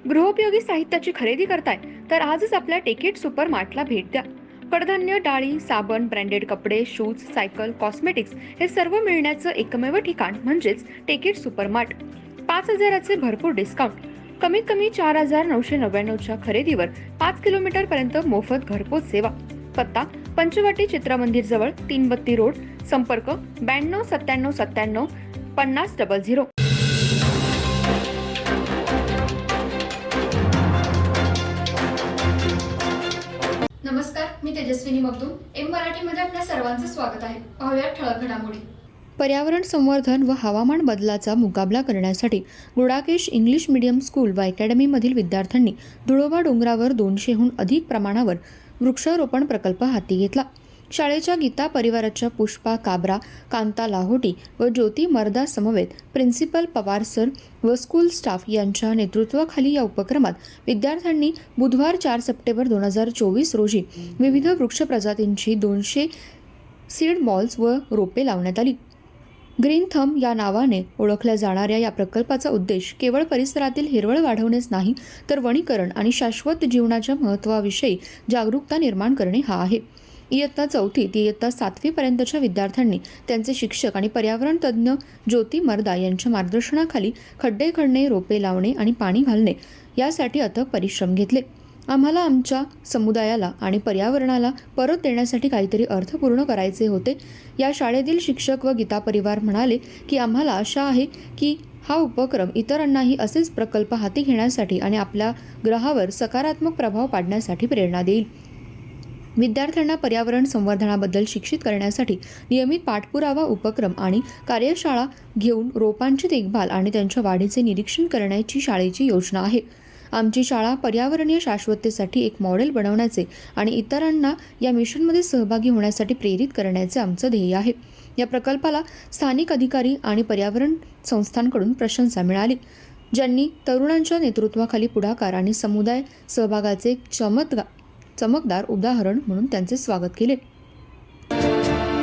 गृहोपयोगी साहित्याची खरेदी करताय तर आजच आपल्या टेकेट सुपर मार्टला भेट द्या. कडधान्य, डाळी, साबण, ब्रँडेड कपडे, शूज, सायकल, कॉस्मेटिक्स हे सर्व मिळण्याचं एकमेव ठिकाण म्हणजेच टेकेट सुपर मार्ट. 5,000चे भरपूर डिस्काउंट. कमीत कमी 4,999च्या खरेदीवर 5 किलोमीटर पर्यंत मोफत घरपोच सेवा. पत्ता पंचवटी चित्रमंदिर जवळ, 332 रोड. संपर्क 92 97 97 5000. नमस्कार, मी तेजस्विनी मगदूम. एम मराठीमध्ये आपल्या सर्वांचं स्वागत आहे. पाहूया ठळक घडामोडी. पर्यावरण संवर्धन व हवामान बदलाचा मुकाबला करण्यासाठी गुडाकेश इंग्लिश मीडियम स्कूल व अकॅडमीमधील विद्यार्थ्यांनी धुळोबा डोंगरावर 200हून अधिक प्रमाणावर वृक्षारोपण प्रकल्प हाती घेतला. शाळेच्या गीता परिवाराच्या पुष्पा काबरा, कांता लाहोटी व ज्योती मर्दा समवेत प्रिन्सिपल पवार सर व स्कूल स्टाफ यांच्या नेतृत्वाखाली या उपक्रमात विद्यार्थ्यांनी बुधवार 4 सप्टेंबर 2024 रोजी विविध वृक्ष प्रजातींची 200 सीड बॉल्स व रोपे लावण्यात आली. ग्रीन थंब या नावाने ओळखल्या जाणाऱ्या या प्रकल्पाचा उद्देश केवळ परिसरातील हिरवळ वाढवणेच नाही, तर वनीकरण आणि शाश्वत जीवनाच्या महत्त्वाविषयी जागरूकता निर्माण करणे हा आहे. इयत्ता 4थी ते इयत्ता 7वी पर्यंतच्या विद्यार्थ्यांनी त्यांचे शिक्षक आणि पर्यावरण तज्ज्ञ ज्योती मर्दा यांच्या मार्गदर्शनाखाली खड्डे खणणे, रोपे लावणे आणि पाणी घालणे यासाठी अथक परिश्रम घेतले. आम्हाला आमच्या समुदायाला आणि पर्यावरणाला परत देण्यासाठी काहीतरी अर्थपूर्ण करायचे होते. या शाळेतील शिक्षक व गीता परिवार म्हणाले की आम्हाला आशा आहे की हा उपक्रम इतरांनाही असेच प्रकल्प हाती घेण्यासाठी आणि आपल्या ग्रहावर सकारात्मक प्रभाव पाडण्यासाठी प्रेरणा देईल. विद्यार्थ्यांना पर्यावरण संवर्धनाबद्दल शिक्षित करण्यासाठी नियमित पाठपुरावा उपक्रम आणि कार्यशाळा घेऊन रोपांची देखभाल आणि त्यांच्या वाढीचे निरीक्षण करण्याची शाळेची योजना आहे. आमची शाळा पर्यावरणीय शाश्वततेसाठी एक मॉडेल बनवण्याचे आणि इतरांना या मिशनमध्ये सहभागी होण्यासाठी प्रेरित करण्याचे आमचं ध्येय आहे. या प्रकल्पाला स्थानिक अधिकारी आणि पर्यावरण संस्थांकडून प्रशंसा मिळाली, ज्यांनी तरुणांच्या नेतृत्वाखाली पुढाकार आणि समुदाय सहभागाचे चमकदार उदाहरण म्हणून त्यांचे स्वागत केले.